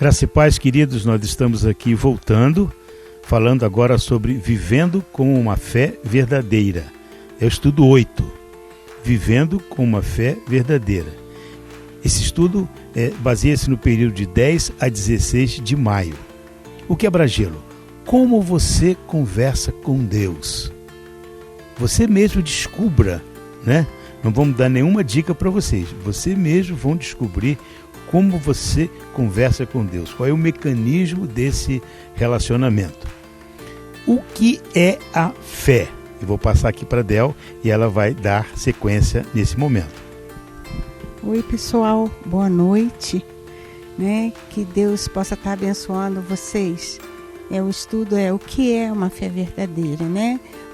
Graça e paz, queridos, nós estamos aqui voltando, falando agora sobre vivendo com uma fé verdadeira. É o estudo 8, vivendo com uma fé verdadeira. Esse estudo baseia-se no período de 10 a 16 de maio. O quebra-gelo: como você conversa com Deus? Você mesmo descubra, né? Não vamos dar nenhuma dica para vocês. Você mesmo vão descobrir como você conversa com Deus. Qual é o mecanismo desse relacionamento? O que é a fé? Eu vou passar aqui para a Del e ela vai dar sequência nesse momento. Oi, pessoal. Boa noite. Que Deus possa estar abençoando vocês. O estudo é o que é uma fé verdadeira,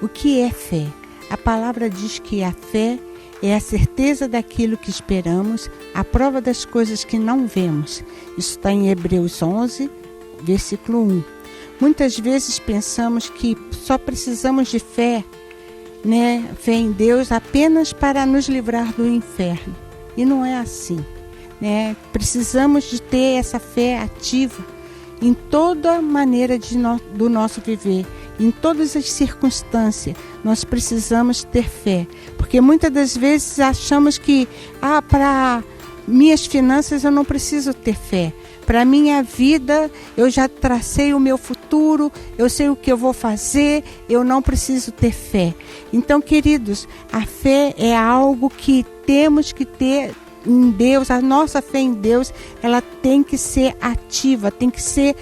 O que é fé? A palavra diz que a fé é a certeza daquilo que esperamos, a prova das coisas que não vemos. Isso está em Hebreus 11, versículo 1. Muitas vezes pensamos que só precisamos de fé, fé em Deus apenas para nos livrar do inferno. E não é assim, Precisamos de ter essa fé ativa em toda maneira do nosso viver, em todas as circunstâncias. Nós precisamos ter fé, porque muitas das vezes achamos que para minhas finanças eu não preciso ter fé. Para a minha vida, eu já tracei o meu futuro, eu sei o que eu vou fazer, eu não preciso ter fé. Então, queridos, a fé é algo que temos que ter em Deus. A nossa fé em Deus, ela tem que ser ativa, tem que ser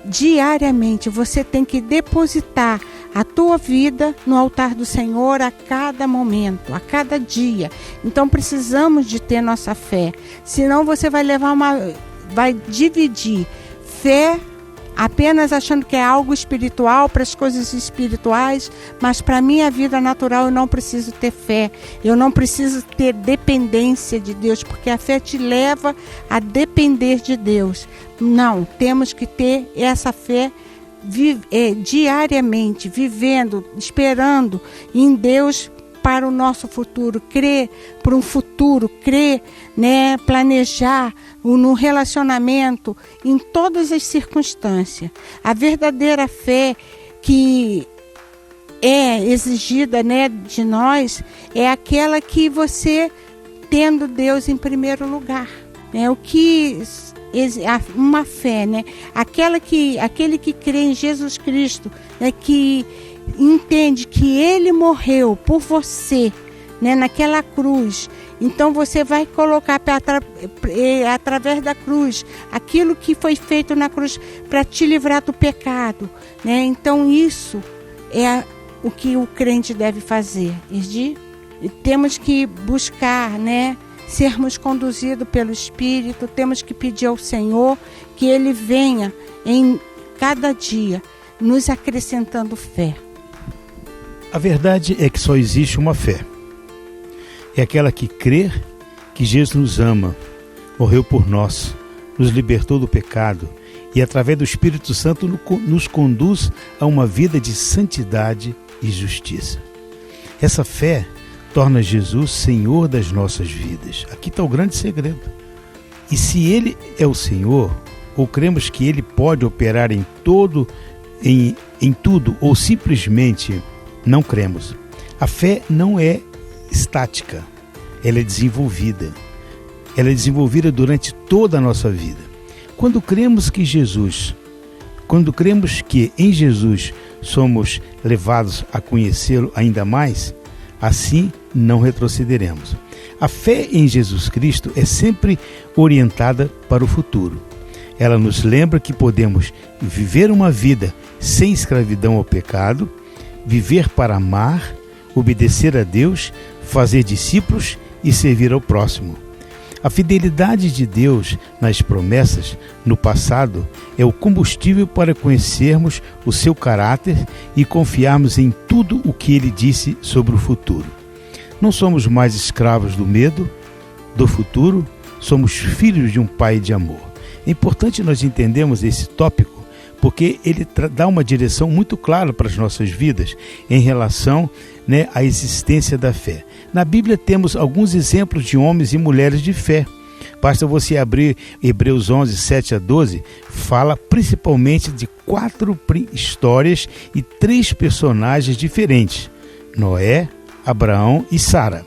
diariamente. Você tem que depositar a tua vida no altar do Senhor a cada momento, a cada dia. Então precisamos de ter nossa fé. Senão você vai vai dividir fé apenas achando que é algo espiritual, para as coisas espirituais, mas para a minha vida natural eu não preciso ter fé, eu não preciso ter dependência de Deus, porque a fé te leva a depender de Deus. Não, temos que ter essa fé diariamente, vivendo, esperando em Deus para o nosso futuro, crer para um futuro, crer, planejar no relacionamento, em todas as circunstâncias. A verdadeira fé que é exigida, de nós, é aquela que você, tendo Deus em primeiro lugar. Uma fé, aquele que crê em Jesus Cristo, que entende que Ele morreu por você, naquela cruz. Então você vai colocar através da cruz aquilo que foi feito na cruz para te livrar do pecado, Então isso é o que o crente deve fazer. E temos que buscar, sermos conduzidos pelo Espírito. Temos que pedir ao Senhor que Ele venha em cada dia nos acrescentando fé. A verdade é que só existe uma fé. É aquela que crê que Jesus nos ama, morreu por nós, nos libertou do pecado e, através do Espírito Santo, nos conduz a uma vida de santidade e justiça. Essa fé torna Jesus Senhor das nossas vidas. Aqui está o grande segredo. E se Ele é o Senhor, ou cremos que Ele pode operar em tudo, ou simplesmente não cremos. A fé não é estática, ela é desenvolvida. Ela é desenvolvida durante toda a nossa vida. Quando cremos que em Jesus somos levados a conhecê-lo ainda mais, assim não retrocederemos. A fé em Jesus Cristo é sempre orientada para o futuro. Ela nos lembra que podemos viver uma vida sem escravidão ao pecado, viver para amar, obedecer a Deus, fazer discípulos e servir ao próximo. A fidelidade de Deus nas promessas no passado é o combustível para conhecermos o seu caráter e confiarmos em tudo o que Ele disse sobre o futuro. Não somos mais escravos do medo do futuro, somos filhos de um Pai de amor. É importante nós entendermos esse tópico, porque ele dá uma direção muito clara para as nossas vidas em relação à existência da fé. Na Bíblia temos alguns exemplos de homens e mulheres de fé, Basta você abrir Hebreus 11, 7 a 12, fala principalmente de 4 histórias e 3 personagens diferentes: Noé, Abraão e Sara.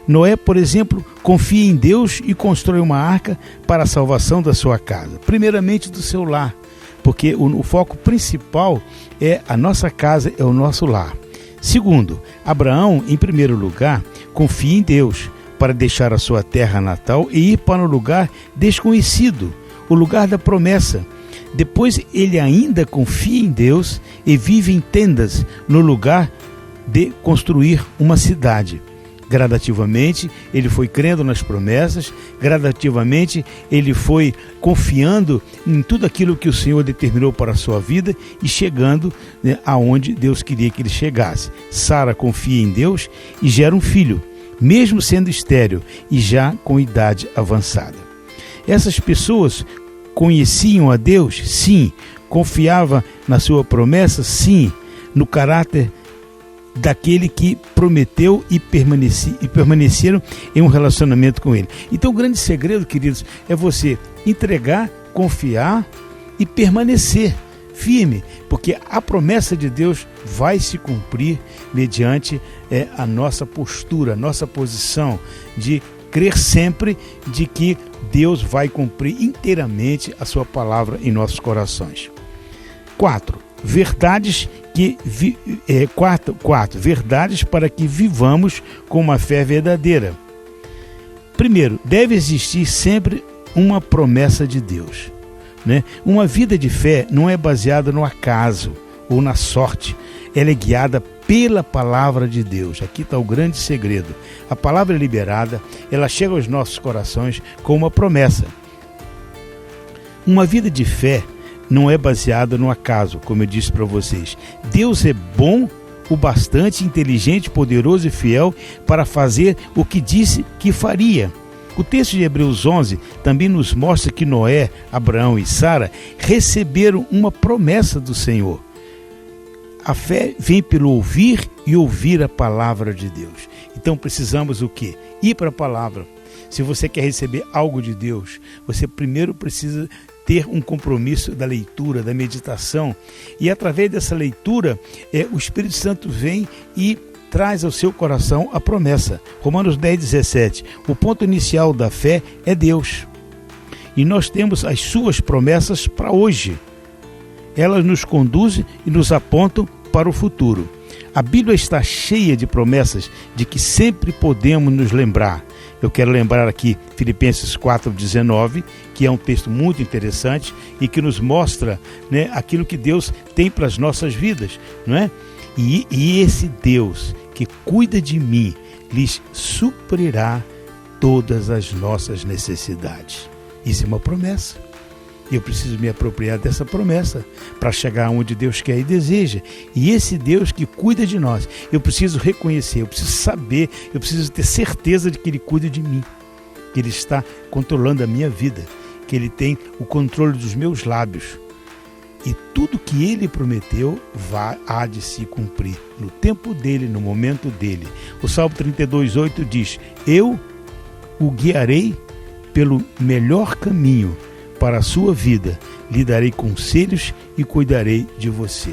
Noé, por exemplo, confia em Deus e constrói uma arca para a salvação da sua casa, primeiramente do seu lar, porque o foco principal é a nossa casa, é o nosso lar. Segundo, Abraão, em primeiro lugar, confia em Deus para deixar a sua terra natal e ir para um lugar desconhecido, o lugar da promessa. Depois ele ainda confia em Deus e vive em tendas no lugar de construir uma cidade. Gradativamente, ele foi crendo nas promessas, gradativamente ele foi confiando em tudo aquilo que o Senhor determinou para a sua vida e chegando, aonde Deus queria que ele chegasse. Sara confia em Deus e gera um filho, mesmo sendo estéril e já com idade avançada. Essas pessoas conheciam a Deus? Sim. Confiavam na sua promessa? Sim. No caráter daquele que prometeu e permaneceram em um relacionamento com ele. Então o grande segredo, queridos, é você entregar, confiar e permanecer firme, porque a promessa de Deus vai se cumprir mediante a nossa postura, a nossa posição de crer sempre de que Deus vai cumprir inteiramente a sua palavra em nossos corações. 4. Verdades verdades para que vivamos com uma fé verdadeira. Primeiro, deve existir sempre uma promessa de Deus, né? Uma vida de fé não é baseada no acaso ou na sorte, ela é guiada pela palavra de Deus. Aqui está o grande segredo. A palavra é liberada, ela chega aos nossos corações com uma promessa. Uma vida de fé não é baseada no acaso, como eu disse para vocês. Deus é bom, o bastante inteligente, poderoso e fiel para fazer o que disse que faria. O texto de Hebreus 11 também nos mostra que Noé, Abraão e Sara receberam uma promessa do Senhor. A fé vem pelo ouvir e ouvir a palavra de Deus. Então precisamos o quê? Ir para a palavra. Se você quer receber algo de Deus, você primeiro precisa ter um compromisso da leitura, da meditação. E através dessa leitura, o Espírito Santo vem e traz ao seu coração a promessa. Romanos 10, 17. O ponto inicial da fé é Deus. E nós temos as suas promessas para hoje. Elas nos conduzem e nos apontam para o futuro. A Bíblia está cheia de promessas de que sempre podemos nos lembrar. Eu quero lembrar aqui Filipenses 4,19, que é um texto muito interessante e que nos mostra, né, aquilo que Deus tem para as nossas vidas, não é? E esse Deus que cuida de mim, lhes suprirá todas as nossas necessidades. Isso é uma promessa. Eu preciso me apropriar dessa promessa para chegar onde Deus quer e deseja. E esse Deus que cuida de nós, eu preciso reconhecer, eu preciso saber, eu preciso ter certeza de que Ele cuida de mim, que Ele está controlando a minha vida, que Ele tem o controle dos meus lábios. E tudo que Ele prometeu há de se cumprir, no tempo dEle, no momento dEle. O Salmo 32,8 diz: eu o guiarei pelo melhor caminho para a sua vida, lhe darei conselhos e cuidarei de você.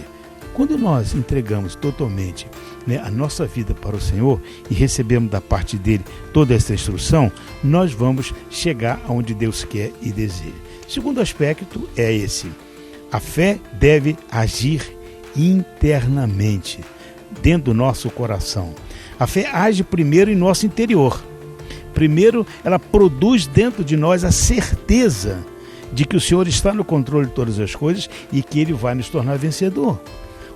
Quando nós entregamos totalmente, né, a nossa vida para o Senhor e recebemos da parte dele toda essa instrução, nós vamos chegar aonde Deus quer e deseja. Segundo aspecto é esse: a fé deve agir internamente, dentro do nosso coração. A fé age primeiro em nosso interior. Primeiro, ela produz dentro de nós a certeza de que o Senhor está no controle de todas as coisas e que Ele vai nos tornar vencedor.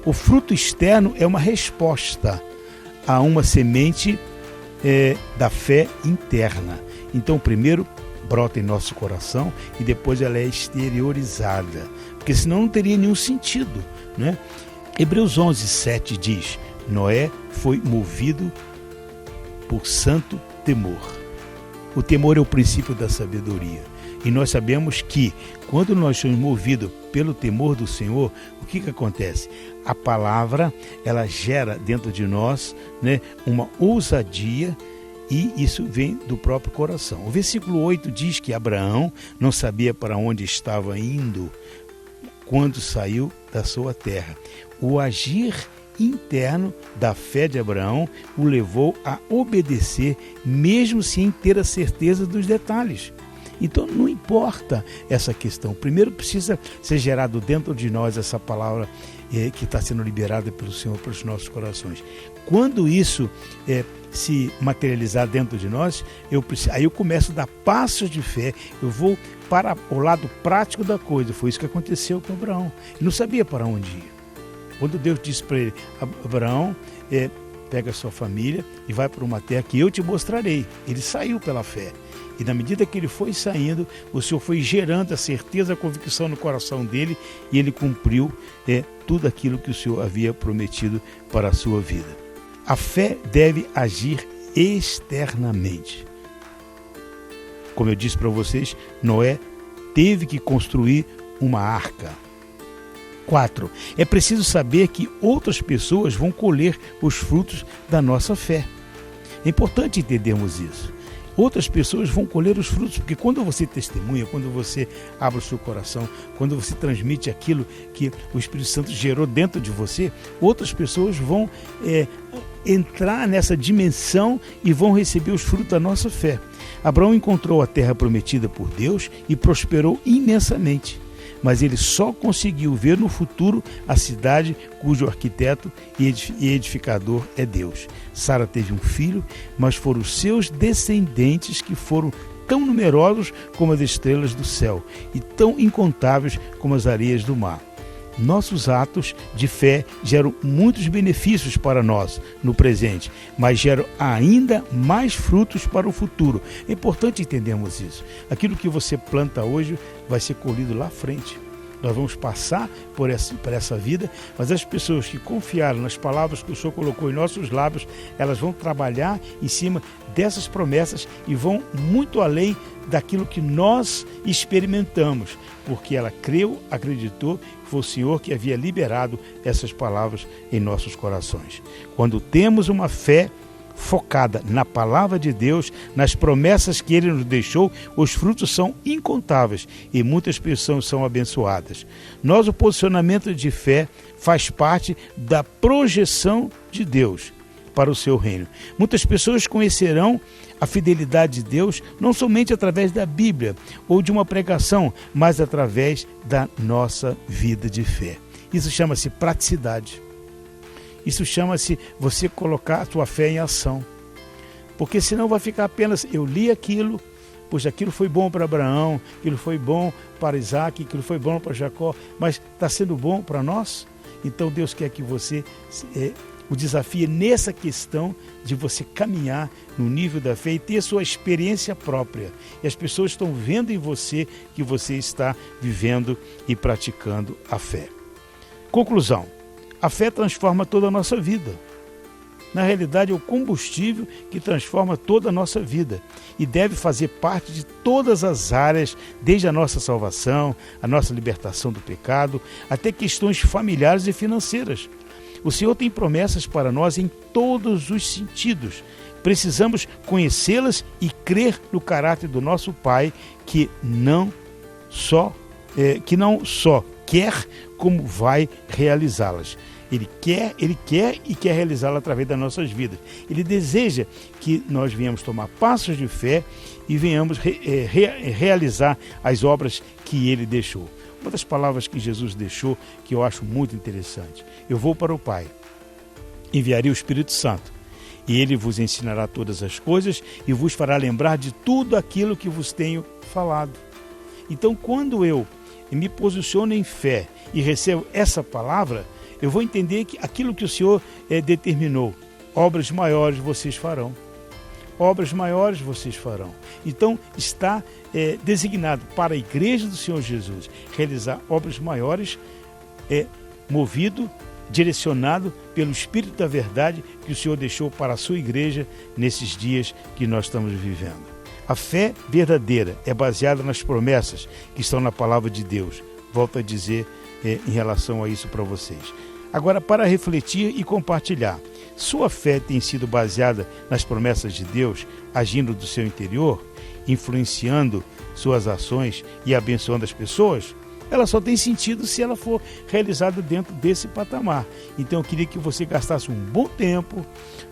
O fruto externo é uma resposta a uma semente da fé interna. Então, primeiro brota em nosso coração e depois ela é exteriorizada, porque senão não teria nenhum sentido, né? Hebreus 11, 7 diz: Noé foi movido por santo temor. O temor é o princípio da sabedoria. E nós sabemos que quando nós somos movidos pelo temor do Senhor, o que acontece? A palavra, ela gera dentro de nós, né, uma ousadia E isso vem do próprio coração. O versículo 8 diz que Abraão não sabia para onde estava indo quando saiu da sua terra. O agir interno da fé de Abraão o levou a obedecer, mesmo sem ter a certeza dos detalhes. Então não importa essa questão. Primeiro precisa ser gerado dentro de nós essa palavra que está sendo liberada pelo Senhor para os nossos corações. Quando isso se materializar dentro de nós, aí eu começo a dar passos de fé, eu vou para o lado prático da coisa. Foi isso que aconteceu com Abraão. Ele não sabia para onde ir. Quando Deus disse para ele, Abraão, pega a sua família e vai para uma terra que eu te mostrarei. Ele saiu pela fé. E na medida que ele foi saindo, o Senhor foi gerando a certeza, a convicção no coração dele, e ele cumpriu tudo aquilo que o Senhor havia prometido para a sua vida. A fé deve agir externamente. Como eu disse para vocês, Noé teve que construir uma arca. 4. É preciso saber que outras pessoas vão colher os frutos da nossa fé. É importante entendermos isso. Outras pessoas vão colher os frutos, porque quando você testemunha, quando você abre o seu coração, quando você transmite aquilo que o Espírito Santo gerou dentro de você, outras pessoas vão entrar nessa dimensão e vão receber os frutos da nossa fé. Abraão encontrou a terra prometida por Deus e prosperou imensamente. Mas ele só conseguiu ver no futuro a cidade cujo arquiteto e edificador é Deus. Sara teve um filho, mas foram os seus descendentes que foram tão numerosos como as estrelas do céu e tão incontáveis como as areias do mar. Nossos atos de fé geram muitos benefícios para nós no presente, mas geram ainda mais frutos para o futuro. É importante entendermos isso. Aquilo que você planta hoje vai ser colhido lá à frente. Nós vamos passar por essa vida, mas as pessoas que confiaram nas palavras que o Senhor colocou em nossos lábios, elas vão trabalhar em cima dessas promessas e vão muito além daquilo que nós experimentamos, porque ela creu, acreditou que foi o Senhor que havia liberado essas palavras em nossos corações. Quando temos uma fé focada na palavra de Deus, nas promessas que Ele nos deixou, os frutos são incontáveis e muitas pessoas são abençoadas. Nosso posicionamento de fé faz parte da projeção de Deus para o seu reino. Muitas pessoas conhecerão a fidelidade de Deus não somente através da Bíblia ou de uma pregação, mas através da nossa vida de fé. Isso chama-se praticidade. Isso chama-se você colocar a sua fé em ação. Porque senão vai ficar apenas, eu li aquilo, pois aquilo foi bom para Abraão, aquilo foi bom para Isaac, aquilo foi bom para Jacó, mas está sendo bom para nós? Então Deus quer que você o desafie nessa questão de você caminhar no nível da fé e ter a sua experiência própria. E as pessoas estão vendo em você que você está vivendo e praticando a fé. Conclusão. A fé transforma toda a nossa vida. Na realidade, é o combustível que transforma toda a nossa vida e deve fazer parte de todas as áreas, desde a nossa salvação, a nossa libertação do pecado, até questões familiares e financeiras. O Senhor tem promessas para nós em todos os sentidos. Precisamos conhecê-las e crer no caráter do nosso Pai, que não só quer, como vai realizá-las. Ele quer e quer realizá-la através das nossas vidas. Ele deseja que nós venhamos tomar passos de fé e venhamos realizar as obras que Ele deixou. Uma das palavras que Jesus deixou, que eu acho muito interessante. Eu vou para o Pai, enviarei o Espírito Santo, e Ele vos ensinará todas as coisas e vos fará lembrar de tudo aquilo que vos tenho falado. Então, quando eu me posiciono em fé e recebo essa palavra, eu vou entender que aquilo que o Senhor determinou, obras maiores vocês farão. Obras maiores vocês farão. Então, está designado para a Igreja do Senhor Jesus realizar obras maiores, movido, direcionado pelo Espírito da Verdade que o Senhor deixou para a sua Igreja nesses dias que nós estamos vivendo. A fé verdadeira é baseada nas promessas que estão na palavra de Deus. Volto a dizer em relação a isso para vocês. Agora, para refletir e compartilhar, Sua fé tem sido baseada nas promessas de Deus, agindo do seu interior, influenciando suas ações e abençoando as pessoas? Ela só tem sentido se ela for realizada dentro desse patamar. Então eu queria que você gastasse um bom tempo,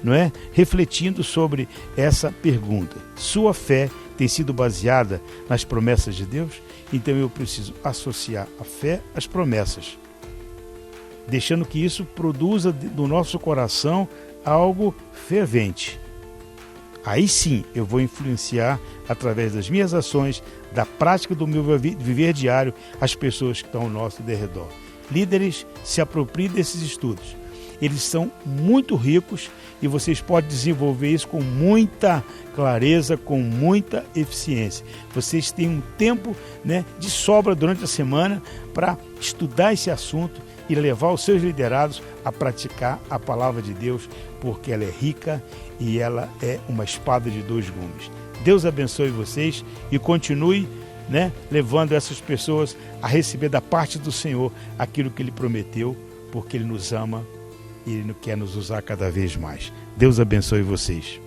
não é, refletindo sobre essa pergunta. Sua fé tem sido baseada nas promessas de Deus? Então eu preciso associar a fé às promessas, deixando que isso produza do nosso coração algo fervente. Aí sim eu vou influenciar, através das minhas ações, da prática do meu viver diário, as pessoas que estão ao nosso derredor. Líderes, se apropriem desses estudos. Eles são muito ricos e vocês podem desenvolver isso com muita clareza, com muita eficiência. Vocês têm um tempo, né, de sobra durante a semana para estudar esse assunto e levar os seus liderados a praticar a palavra de Deus, porque ela é rica e ela é uma espada de dois gumes. Deus abençoe vocês e continue, né, levando essas pessoas a receber da parte do Senhor aquilo que Ele prometeu, porque Ele nos ama e Ele quer nos usar cada vez mais. Deus abençoe vocês.